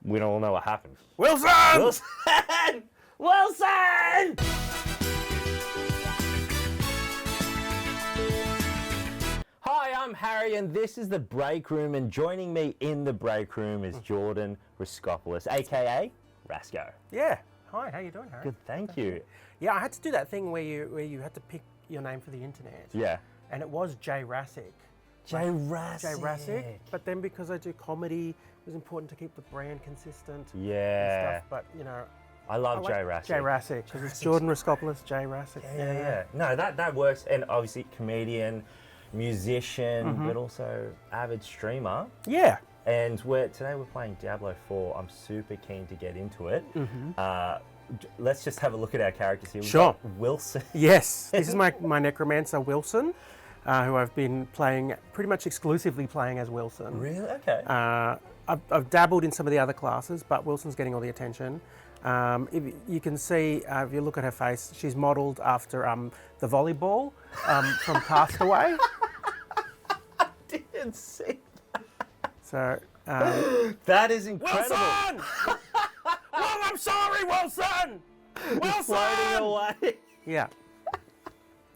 we don't all know what happened. Wilson! Wilson! Wilson! Hi, I'm Harry, and this is the break room. And joining me in the break room is Jordan Raskopoulos, aka Rasko. Yeah. Hi, how you doing, Harry? Good, thank you. Yeah, I had to do that thing where you had to pick your name for the internet. Yeah. And it was Jay Rassick. Jay Rassick. Jay Rassick. But then because I do comedy, it was important to keep the brand consistent. Yeah. And stuff. But, you know, I love I Jay like Rassick. Jay Rassick, because it's Jordan Raskopoulos, Jay Rassick. Yeah. No, that works. And obviously comedian, musician, but also avid streamer. Yeah. And today we're playing Diablo 4. I'm super keen to get into it. Let's just have a look at our characters here. We've Sure. got Wilson. Yes. This is my Necromancer, Wilson, who I've been playing, pretty much exclusively playing as Wilson. Really? Okay. I've dabbled in some of the other classes, but Wilson's getting all the attention. If you can see, if you look at her face, she's modelled after the volleyball from Castaway. I didn't see that. So That is incredible. Wilson! Oh, I'm sorry, Wilson! Wilson! Floating away. Yeah.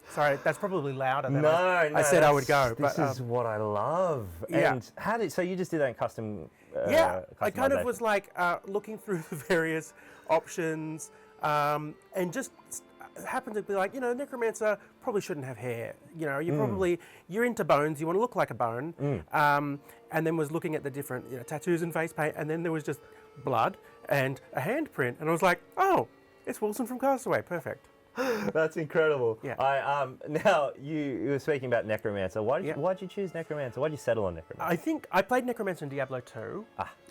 Sorry, that's probably louder than No, I said I would go. This But is what I love. yeah. And so you just did that in custom? yeah, I kind of customization? was like looking through the various options and just happened to be like, you know, Necromancer probably shouldn't have hair. You know, you're into bones, you want to look like a bone. And then was looking at the different tattoos and face paint, and then there was just blood and a handprint, and I was like, oh, it's Wilson from Castaway, perfect. That's incredible. Yeah. Now you were speaking about Necromancer. Why'd you choose Necromancer? Why'd you settle on Necromancer? I think I played Necromancer in Diablo II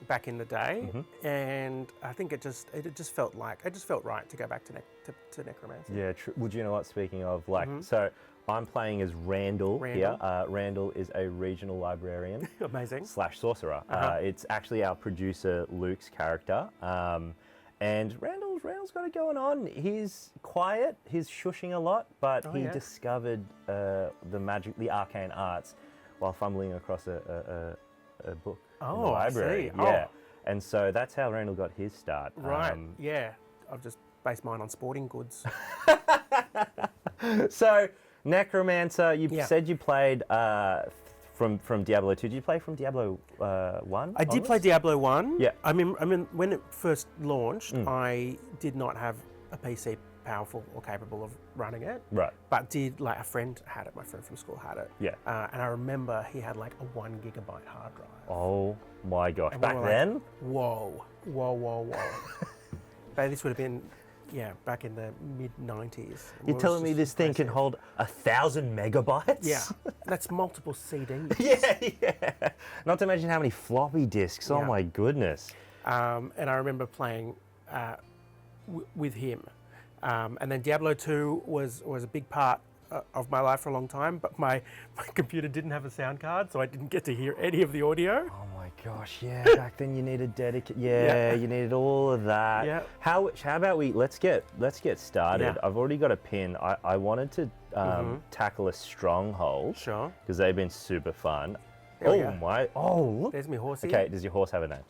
back in the day, and I think it just felt right to go back to Necromancer. Yeah. Would you know what? Speaking of, so I'm playing as Randall here. Randall is a regional librarian. Amazing. / sorcerer. It's actually our producer Luke's character. And Randall's got it going on. He's quiet, he's shushing a lot, but he discovered the arcane arts while fumbling across a book in the library. I see. Yeah. And so that's how Randall got his start. Right. Yeah. I've just based mine on sporting goods. So Necromancer, you said you played from Diablo 2. Did you play from Diablo 1? I did play Diablo 1. Yeah. I mean, when it first launched, I did not have a PC powerful or capable of running it. Right. But a friend had it, my friend from school had it. Yeah. And I remember he had like a 1 gigabyte hard drive. Oh my gosh. And Back then? Whoa. But this would have been, back in the mid-90s. You're telling me this thing can hold 1,000 megabytes? Yeah, that's multiple CDs. yeah. Not to mention how many floppy disks. Oh my goodness. And I remember playing with him. And then Diablo 2 was a big part of my life for a long time, but my computer didn't have a sound card, so I didn't get to hear any of the audio. Oh my gosh, yeah. Back then you needed you needed all of that. Yeah. How about let's get started. Yeah. I've already got a pin. I wanted to tackle a stronghold. Sure. Because they've been super fun. There we Oh go. my! Oh look. There's my horsey. Okay, does your horse have a name?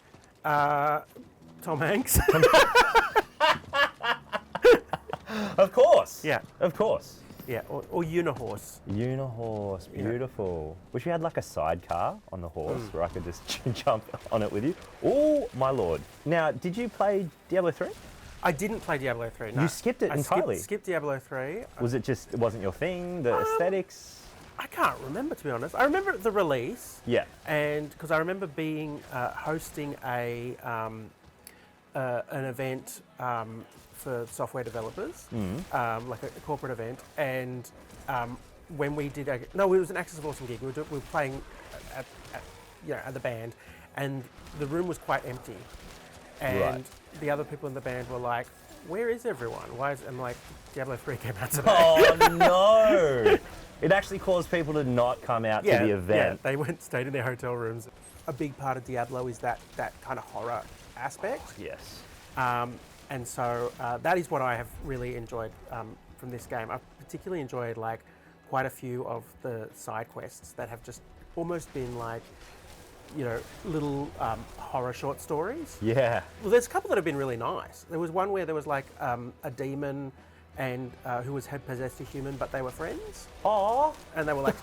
Tom Hanks. Of course. Yeah. Of course. Yeah, or Unihorse. Unihorse, beautiful. Wish we had like a sidecar on the horse where I could just jump on it with you. Oh my lord! Now, did you play Diablo 3? I didn't play Diablo 3. No. You skipped it entirely. Skipped Diablo 3. It wasn't your thing? The aesthetics? I can't remember, to be honest. I remember the release. Yeah. And because I remember being hosting an event for software developers, like a corporate event, and when we did it was an Axis of Awesome gig. We were playing at the band, and the room was quite empty, and the other people in the band were like, "Where is everyone? Why is?" I'm like, "Diablo 3 came out today." Oh no! It actually caused people to not come out to the event. Yeah, they stayed in their hotel rooms. A big part of Diablo is that kind of horror aspect. Yes. And so that is what I have really enjoyed from this game. I've particularly enjoyed quite a few of the side quests that have just almost been little horror short stories. Yeah. Well, there's a couple that have been really nice. There was one where there was like a demon and who had possessed a human, but they were friends. Aww. And they were like,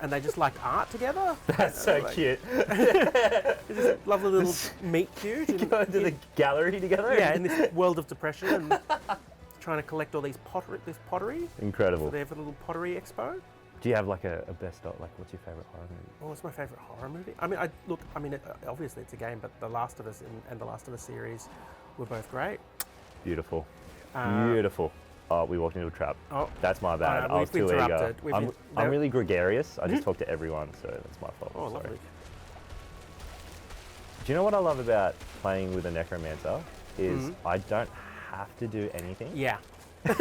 and they just liked art together. That's so cute. It's just a lovely little meet cute. And go into the gallery together. Yeah, in this world of depression and trying to collect all this pottery. Incredible. They have a little pottery expo. Do you have like a best of, like, what's your favourite horror movie? Oh, what's my favourite horror movie? I mean, obviously it's a game, but The Last of Us and The Last of Us series were both great. Beautiful. Beautiful. Oh, we walked into a trap. Oh, that's my bad. I was too eager. I'm really gregarious. I just talk to everyone, so that's my fault. Oh, lovely. Do you know what I love about playing with a Necromancer? Is I don't have to do anything. Yeah. I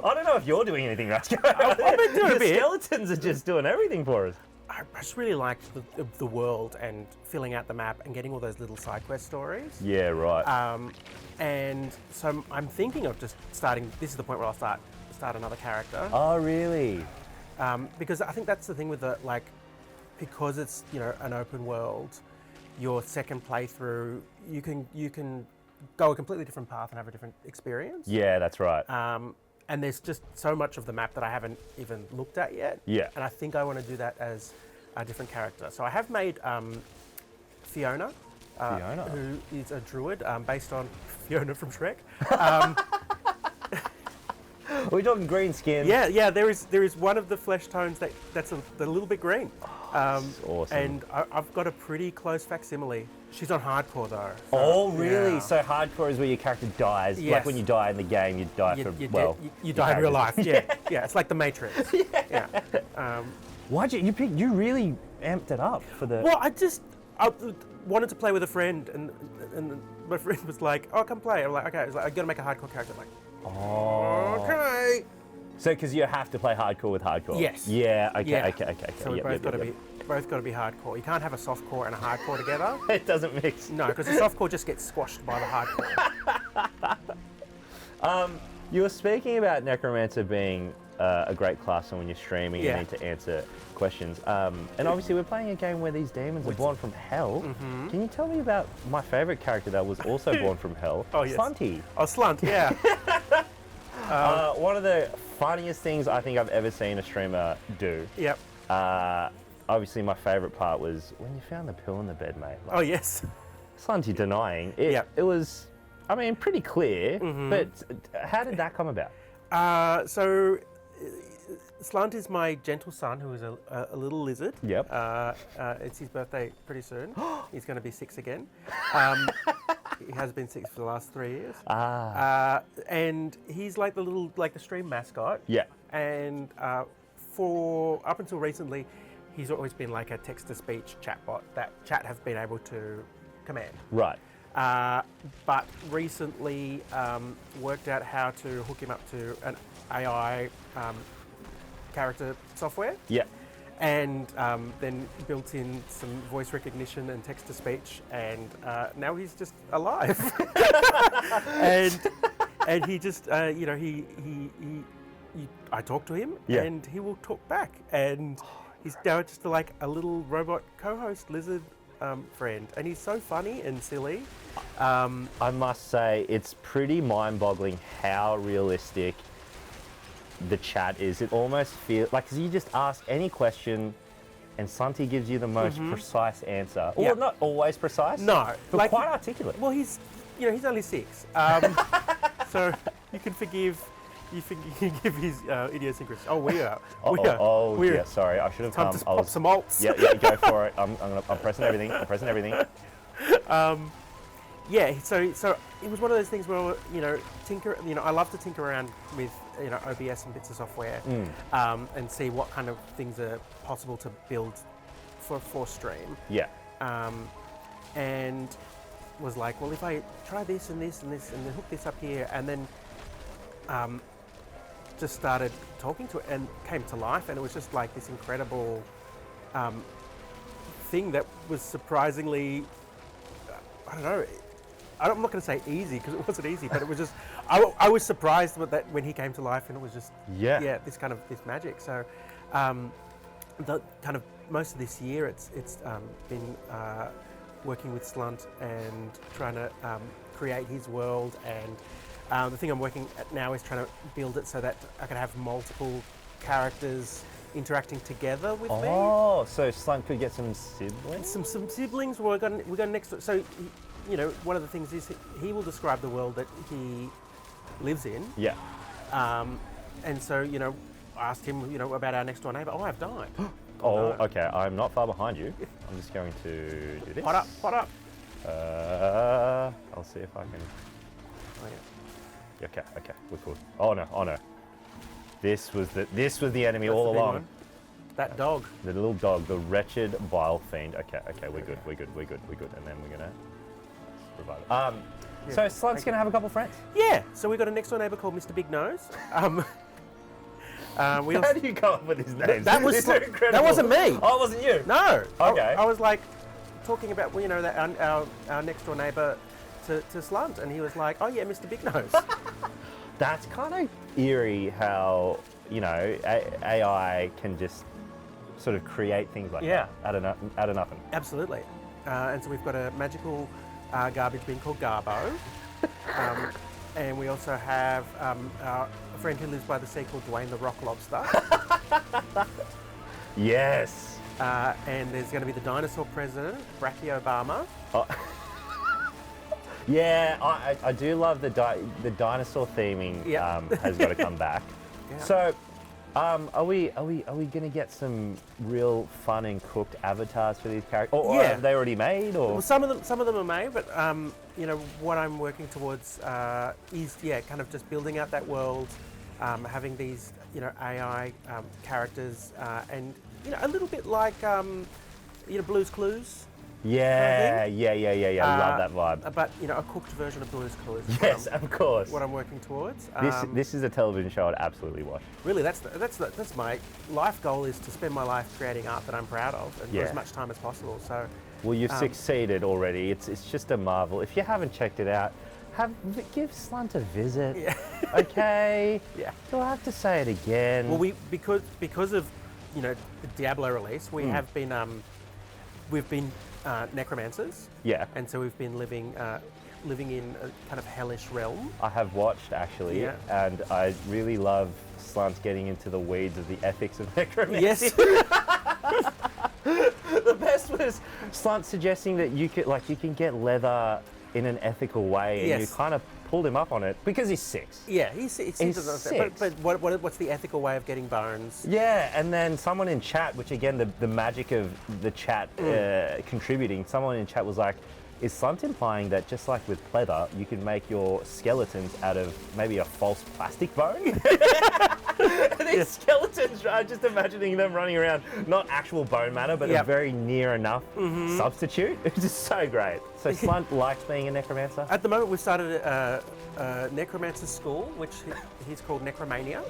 don't know if you're doing anything, Rasko. I've been doing a bit. Skeletons are just doing everything for us. I just really liked the world and filling out the map and getting all those little side quest stories. Yeah, right. And so I'm thinking of just starting. This is the point where I'll start another character. Oh, really? Because I think that's the thing with because it's an open world. Your second playthrough, you can go a completely different path and have a different experience. Yeah, that's right. And there's just so much of the map that I haven't even looked at yet. Yeah. And I think I want to do that as a different character. So I have made Fiona, who is a druid based on Fiona from Shrek. Are we talking green skin? Yeah. There is one of the flesh tones that's a little bit green. Awesome. And I've got a pretty close facsimile. She's on hardcore though. So, oh, really? Yeah. So hardcore is where your character dies. Yes. Like when you die in the game, you die you die in real life. Yeah. It's like the Matrix. Yeah. Why'd you really amped it up for the? Well, I wanted to play with a friend, and my friend was like, "Oh, come play." I'm like, "Okay." He's like, "I got to make a hardcore character." I'm like, oh. Okay. So, because you have to play hardcore with hardcore. Yes. Yeah. Okay. Yeah. Okay. So we both got to be hardcore. You can't have a soft core and a hardcore together. It doesn't mix. No, because the soft core just gets squashed by the hardcore. You were speaking about Necromancer being a great class, and when you're streaming, you need to answer questions. And obviously, we're playing a game where these demons are born from hell. Mm-hmm. Can you tell me about my favourite character that was also born from hell? Oh, yes. Slunty. Oh, Slunt, yeah. One of the funniest things I think I've ever seen a streamer do. Yep. Obviously, my favourite part was when you found the pill in the bed, mate. Oh, yes. Slunty denying it. Yep. It was, I mean, pretty clear. Mm-hmm. But how did that come about? So, Slunt is my gentle son, who is a little lizard. Yep. It's his birthday pretty soon. He's going to be 6 again. He has been 6 for the last 3 years. And he's like the stream mascot. Yeah. And for up until recently, he's always been like a text-to-speech chatbot that chat have been able to command. Right. But recently worked out how to hook him up to an AI character software. Yeah. And then built in some voice recognition and text-to-speech, and now he's just alive. and he just, I talk to him, and he will talk back, and he's now just like a little robot co-host lizard friend, and he's so funny and silly. I must say, it's pretty mind-boggling how realistic the chat is. It almost feels like, 'cause you just ask any question and Slunty gives you the most precise answer. Well, not always precise. No, but quite articulate. Well, he's only 6, so you can forgive his idiosyncrasy. Oh, we are. Yeah. Sorry, I should have come. Time to pop some alts. Yeah, go for it. I'm pressing everything. Yeah, so it was one of those things where tinker. I love to tinker around with OBS and bits of software, and see what kind of things are possible to build for stream. Yeah. And was like, well, if I try this and this and this and then hook this up here, and then just started talking to it and came to life, and it was just like this incredible thing that was surprisingly, I don't know. I'm not going to say easy because it wasn't easy, but it was just, I was surprised with that when he came to life, and it was just, this magic. So the kind of most of this year, it's been working with Slunt and trying to create his world. And the thing I'm working at now is trying to build it so that I can have multiple characters interacting together with me. Oh, so Slunt could get some siblings? Some siblings. We got next. So, you know, one of the things is he will describe the world that he lives in. Yeah. And so, you know, I asked him, you know, about our next door neighbour. Oh, I've died. Oh, no. Okay. I'm not far behind you. I'm just going to do this. Pot up. I'll see if I can. Oh, yeah. Okay, we're cool. Oh no. This was the enemy That's all the big along. one. That dog. The little dog, the wretched bile fiend. Okay, we're good. And then we're gonna revive it. Yeah, so Slunt's gonna have a couple friends. Yeah. So we got a next door neighbour called Mr. Big Nose. How do you come up with his names? That was incredible. That wasn't me. Oh, it wasn't you. No. Okay. I was like talking about, you know, that our next door neighbour to Slunt, and he was like, "Oh yeah, Mr. Big Nose." That's kind of eerie how, you know, AI can just sort of create things like that out of nothing. Absolutely. And so we've got a magical garbage bin called Garbo. And we also have a friend who lives by the sea called Dwayne the Rock Lobster. Yes. And there's going to be the dinosaur president, Barack Obama. Oh. Yeah, I do love the dinosaur theming. Has got to come back. Yeah. So, are we gonna get some real fun and cooked avatars for these characters? Or are they already made? Or well, some of them are made, but you know, what I'm working towards is kind of just building out that world, having these, you know, AI characters, and, you know, a little bit like you know, Blue's Clues. Yeah. Love that vibe. But, you know, a cooked version of Blue's Clues. Yes, of course. What I'm working towards. This is a television show I'd absolutely watch. Really, that's my life goal, is to spend my life creating art that I'm proud of, and for as much time as possible. So. Well, you've succeeded already. It's just a marvel. If you haven't checked it out, give Slunt a visit. Yeah. Okay. Yeah. Do I have to say it again? Well, because of, you know, the Diablo release, we have been we've been necromancers. Yeah. And so we've been living in a kind of hellish realm. I have watched, actually, and I really love Slunt getting into the weeds of the ethics of necromancy. Yes. The best was Slunt suggesting that you can get leather in an ethical way, and you kind of pulled him up on it because he's 6. Yeah, he's 6. But what's the ethical way of getting bones? Yeah, and then someone in chat, which again, the magic of the chat contributing, someone in chat was like, is Slunt implying that just like with pleather, you can make your skeletons out of maybe a false plastic bone? These skeletons, I'm just imagining them running around, not actual bone matter, but a very near enough substitute. It's just so great. So Slunt likes being a necromancer? At the moment, we've started a necromancer school, which he's called Necromania.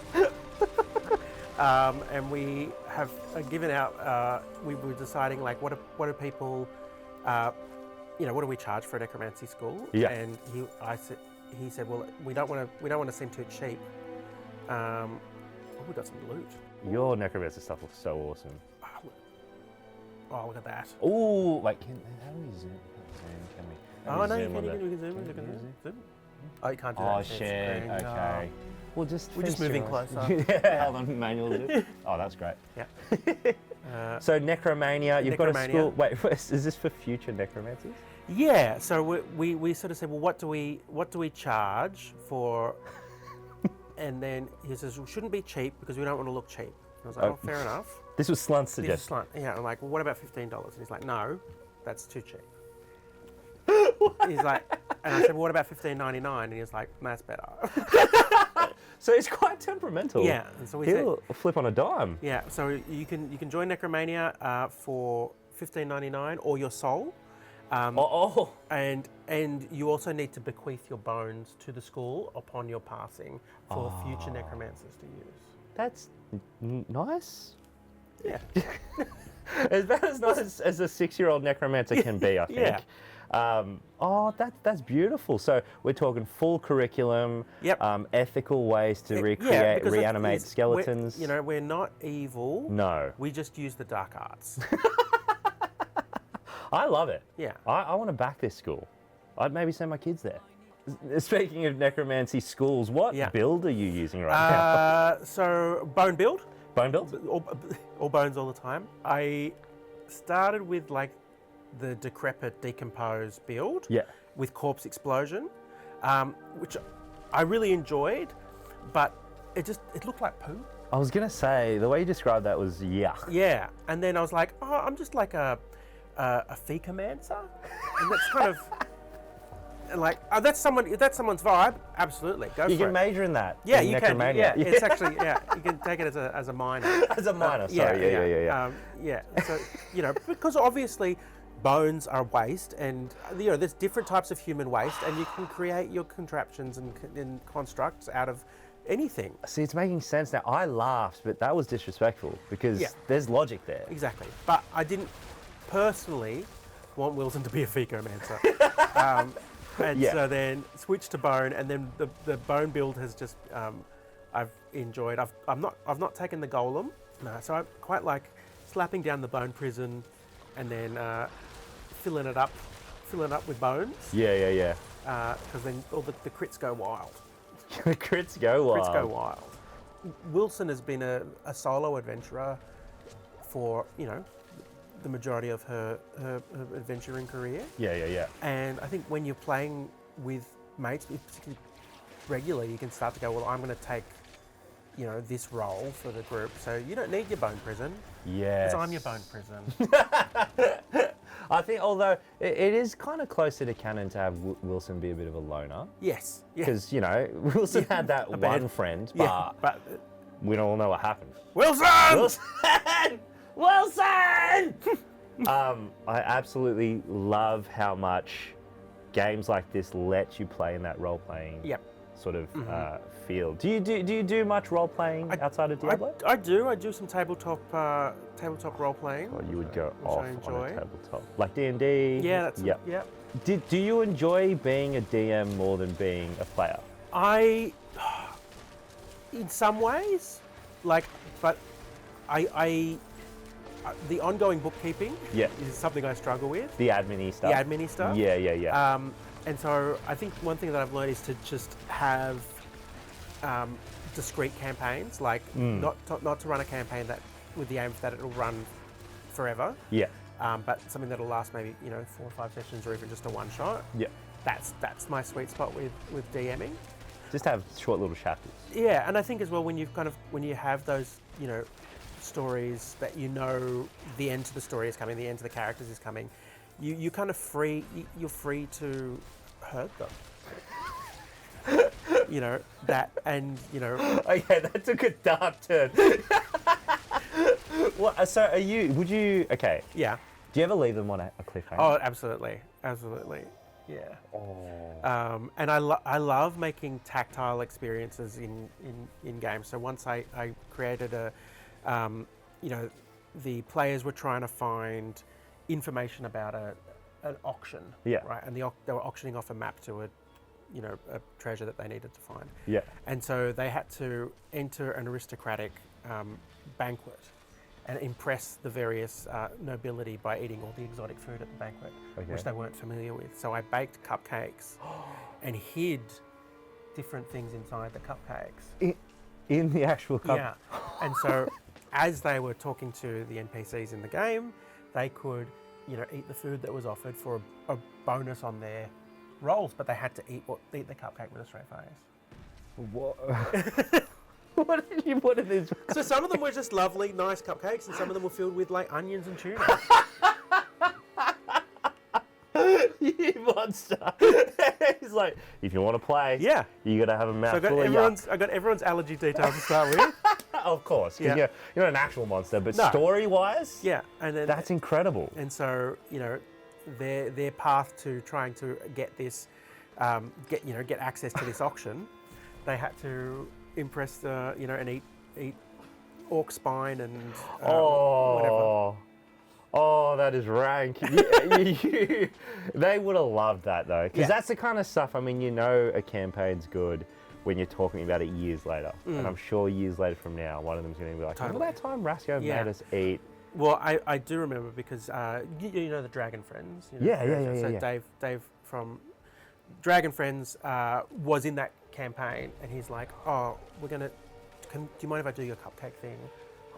And we have given out, we were deciding, like, what do people, you know, what do we charge for a necromancy school? Yeah. And he said, well, we don't want to seem too cheap. We got some loot. Your necromancer stuff looks so awesome. Oh, look at that. Oh, like, how do we zoom? Can we? Oh, no, you can zoom. Oh, you can't do that. Oh, shit. Okay. We're just moving closer. Yeah, hold on, manual zoom. Oh, that's great. Yeah. So Necromania, you've got a Necromania. school. Wait, is this for future necromancers? Yeah. So we sort of said, well, what do we charge for? And then he says, well, shouldn't be cheap because we don't want to look cheap. And I was like, oh, fair enough. This was Slunt's This is suggestion. Slunt. Yeah. I'm like, well, what about $15? And he's like, no, that's too cheap. He's like, and I said, well, what about $15.99? And he was like, that's better. So he's quite temperamental. Yeah. And so He'll flip on a dime. yeah. So you can join Necromania for $15.99 or your soul. And you also need to bequeath your bones to the school upon your passing for future necromancers to use. That's nice. Yeah. It's about as nice as a 6-year-old necromancer can be, I think. Yeah. That's beautiful. So we're talking full curriculum, ethical ways to reanimate skeletons. We're not evil. No. We just use the dark arts. I love it. Yeah. I want to back this school. I'd maybe send my kids there. Speaking of necromancy schools, what build are you using right now? So bone build. Bone build? All bones all the time. I started with like the decrepit, decomposed build with corpse explosion, which I really enjoyed, but it looked like poo. I was going to say, the way you described that was yuck. Yeah, and then I was like, oh, I'm just like a Necromancer, and that's kind of like that's someone's vibe. Absolutely, go for it. You can major in that. Yeah, in you Necromania. can. Yeah, it's actually you can take it as a minor. As a minor, sorry. Yeah. So because obviously bones are waste, and there's different types of human waste, and you can create your contraptions and constructs out of anything. See, it's making sense now. I laughed, but that was disrespectful because there's logic there. Exactly. But I didn't personally want Wilson to be a Necromancer. So then switched to bone, and then the bone build has just I've enjoyed. I've not taken the golem. No, so I quite like slapping down the bone prison, and then filling it up with bones. Yeah. Because then all the crits go wild. The crits go wild. Crits go wild. Wilson has been a solo adventurer for the majority of her adventuring career. Yeah. And I think when you're playing with mates, particularly regularly, you can start to go, well, I'm going to take, this role for the group. So you don't need your bone prison. Yes. Because I'm your bone prison. I think, although it is kind of closer to canon to have Wilson be a bit of a loner. Yes. Because, Wilson had that one friend, but we don't all know what happened. Wilson! Wilson! I absolutely love how much games like this let you play in that role-playing sort of field. Do you do much role-playing outside of Diablo? I do some tabletop role-playing. God, you would go off on a tabletop. Like D&D? Yeah, that's yeah. Do you enjoy being a DM more than being a player? In some ways, but the ongoing bookkeeping is something I struggle with. The admin-y stuff? Yeah. And so I think one thing that I've learned is to just have discrete campaigns, not to run a campaign that with the aim that it'll run forever. Yeah. But something that'll last maybe 4 or 5 sessions or even just a one shot. Yeah. That's my sweet spot with DMing. Just have short little chapters. Yeah, and I think as well when you have those stories that the end to the story is coming, the end to the characters is coming, you're kind of free. You're free to hurt them. That and Okay, that took a dark turn. So would you? Okay. Yeah. Do you ever leave them on a cliffhanger? Oh, absolutely. Yeah. Oh. And I love making tactile experiences in games. So once I created the players were trying to find information about an auction. Yeah. Right. And they were auctioning off a map to a treasure that they needed to find. Yeah. And so they had to enter an aristocratic banquet and impress the various nobility by eating all the exotic food at the banquet, which they weren't familiar with. So I baked cupcakes and hid different things inside the cupcakes. In the actual cup? Yeah. And so as they were talking to the NPCs in the game, they could, eat the food that was offered for a bonus on their rolls, but they had to eat the cupcake with a straight face. What? What are these? So some of them were just lovely, nice cupcakes, and some of them were filled with onions and tuna. You monster! He's like, if you want to play, you got to have a mouthful of yuck. I got everyone's allergy details to start with. Of course, because you're not an actual monster, but story-wise, and then, that's incredible. And so their path to trying to get this, get access to this auction, they had to impress and eat orc spine and whatever. Oh, that is rank. They would have loved that though, because that's the kind of stuff. I mean, you know, a campaign's good when you're talking about it years later, and I'm sure years later from now, one of them's going to be like, "Remember that time Rasko made us eat?" Well, I do remember because you know the Dragon Friends. You know, so Dave from Dragon Friends was in that campaign, and he's like, "Oh, do you mind if I do your cupcake thing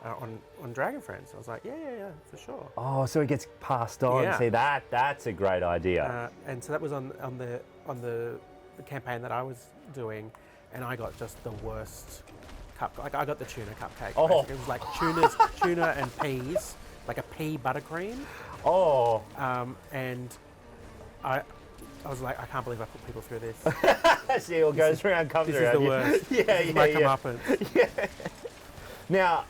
on Dragon Friends?" I was like, "Yeah, for sure." Oh, so it gets passed on. Yeah. See, that's a great idea. And so that was on the campaign that I was doing, and I got just the worst like I got the tuna cupcake. Oh. It was like tuna and peas, like a pea buttercream. Oh. And I was like, I can't believe I put people through this. See, what goes around comes this around. This is the worst. This is my comeuppance. Yeah. Now,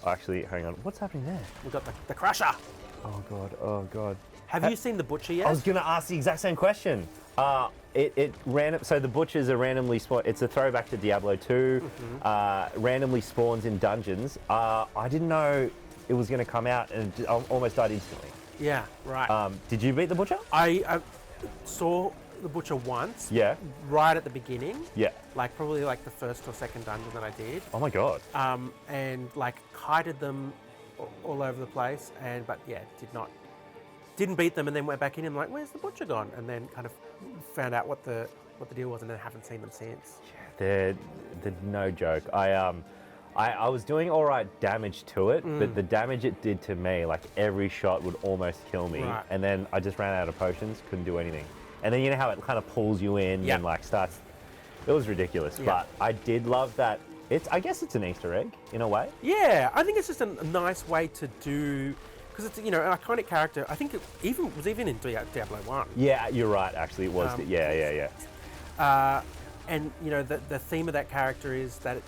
actually, hang on. What's happening there? We've got the crusher. Oh god. Have you seen the butcher yet? I was going to ask the exact same question. So the butchers are randomly spawn. It's a throwback to Diablo II. Randomly spawns in dungeons. I didn't know it was going to come out, and I almost died instantly. Yeah, right. Did you beat the butcher? I saw the butcher once. Yeah. Right at the beginning. Yeah. Like probably like the first or second dungeon that I did. Oh my god. And like kited them all over the place, didn't beat them, and then went back in and like, where's the butcher gone? And then kind of found out what the deal was, and then haven't seen them since. Yeah, they're no joke. I was doing all right damage to it, but the damage it did to me, like every shot would almost kill me. Right. And then I just ran out of potions, couldn't do anything. And then you know how it kind of pulls you in and like starts. It was ridiculous, but I did love that. I guess it's an Easter egg in a way. Yeah, I think it's just a nice way to do, because it's, you know, an iconic character. I think it was even in Diablo 1. Yeah, you're right. Actually, it was. Yeah. And you know, the theme of that character is that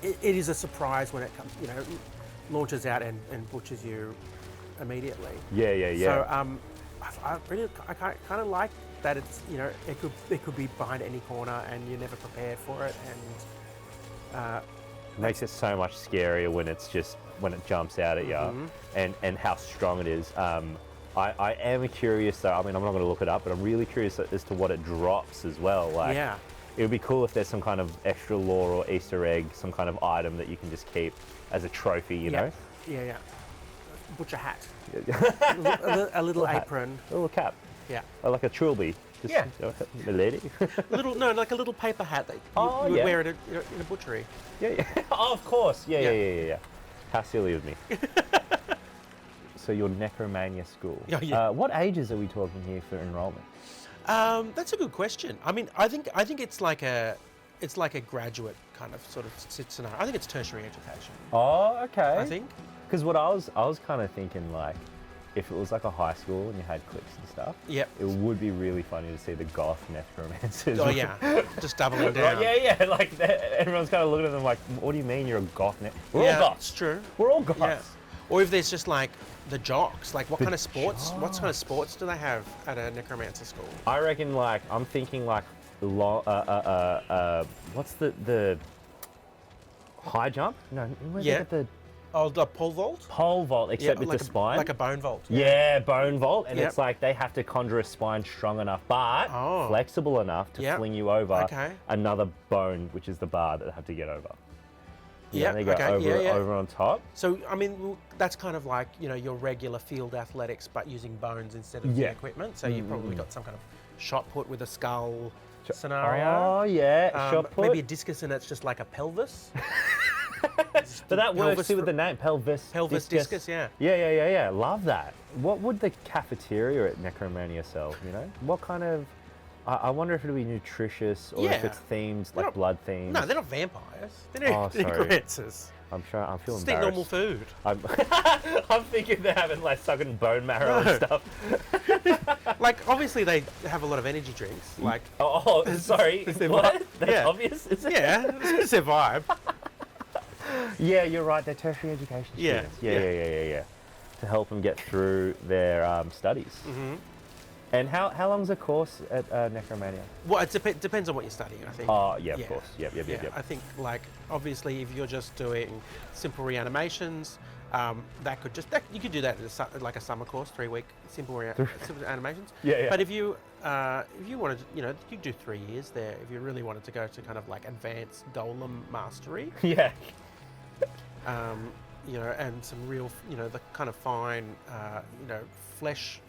it is a surprise when it comes, you know, launches out and butchers you immediately. Yeah. So I kind of like that. It's, you know, it could be behind any corner and you're never prepared for it, and makes it so much scarier when it jumps out at you, and how strong it is. I am curious though. I mean, I'm not going to look it up, but I'm really curious as to what it drops as well. Like, it would be cool if there's some kind of extra lore or Easter egg, some kind of item that you can just keep as a trophy, you know? Yeah. Butcher hat. a little apron. A little cap. Yeah. Or like a trilby. Just, a lady. like a little paper hat that you would wear in a butchery. Yeah. Oh, of course. Yeah. How silly of me. So your Necromania school. Yeah. What ages are we talking here for enrollment? That's a good question. I mean, I think it's like a graduate kind of sort of scenario. I think it's tertiary education. Oh, okay. I think. Because what I was kind of thinking, like, if it was like a high school and you had cliques and stuff, it would be really funny to see the Goth Necromancers. Oh yeah, just doubling down. Yeah. Like everyone's kind of looking at them like, "What do you mean you're a Goth? We're all Goths. It's true. We're all Goths." Yeah. Or if there's just like the jocks, like what kind of sports do they have at a Necromancer school? I reckon, like, I'm thinking like, what's the high jump? No, where's it the pole vault? Pole vault, except with the spine. Like a bone vault. Yeah, bone vault. And it's like they have to conjure a spine strong enough, but flexible enough to fling you over another bone, which is the bar that they have to get over. Yeah, they go over on top. So, I mean, that's kind of like, you know, your regular field athletics, but using bones instead of the equipment. So you've probably got some kind of shot put with a skull scenario. Oh, yeah, shot put. Maybe a discus and it's just like a pelvis. But that works too with the name, pelvis discus, yeah. Yeah. Love that. What would the cafeteria at Necromania sell, you know? What kind of... I wonder if it'll be nutritious or if it's themed, like blood themed. No, they're not vampires. They're necromancers. I'm feeling just embarrassed. eat normal food. I'm thinking they're having like sucking bone marrow and stuff. Like, obviously they have a lot of energy drinks. Like, sorry. What? That's obvious, is it? Yeah, it's their vibe. Yeah, you're right. They're tertiary education students. Yeah. To help them get through their studies. And how long's a course at Necromania? Well, it depends on what you're studying, I think. Oh, yeah, of course. Yep. I think, like, obviously, if you're just doing simple reanimations, you could do that as like a summer course, 3-week simple animations. Yeah. But if you wanted, you could do 3 years there if you really wanted to go to kind of like advanced golem mastery. Yeah. And some real, the kind of fine, flesh.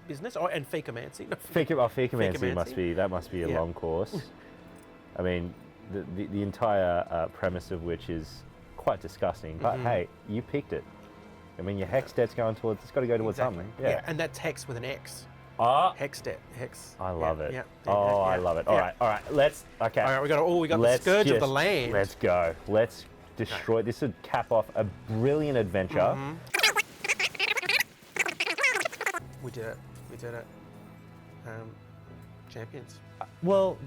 Business and Necromancy. Necromancy must be a long course. I mean, the entire premise of which is quite disgusting. But hey, you picked it. I mean, your hex debt's going towards. It's got to go towards something. Yeah, and that's hex with an X. Hex debt. Hex. I love it. Yeah. I love it. All right. Let's. Okay. All right. We got the Scourge of the Land. Let's go. Let's destroy. This would cap off a brilliant adventure. We did it. Champions. Well,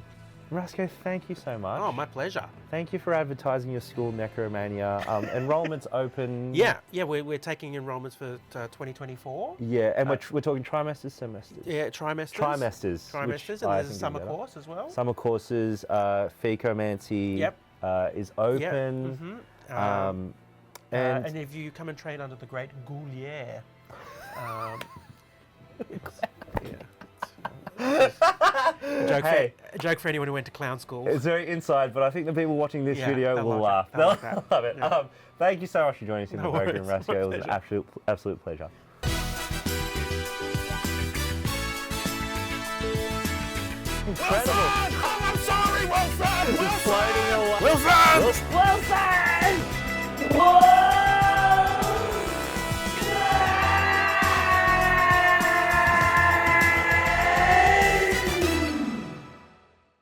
Rasko, thank you so much. Oh, my pleasure. Thank you for advertising your school, Necromania. Enrollment's open. Yeah, we're taking enrollments for 2024. Yeah, and we're talking trimesters, semesters. Yeah, trimesters. Trimesters, and there's a summer course as well. Summer courses, Necromancy is open. And if you come and train under the great Goulier, a joke for anyone who went to clown school. It's very inside, but I think the people watching this video will laugh. They'll love it. Yeah. Thank you so much for joining us in the program, Rasko. It was an absolute pleasure. Incredible. Wilson! Oh, I'm sorry, Wilson! Wilson! Floating away. Wilson!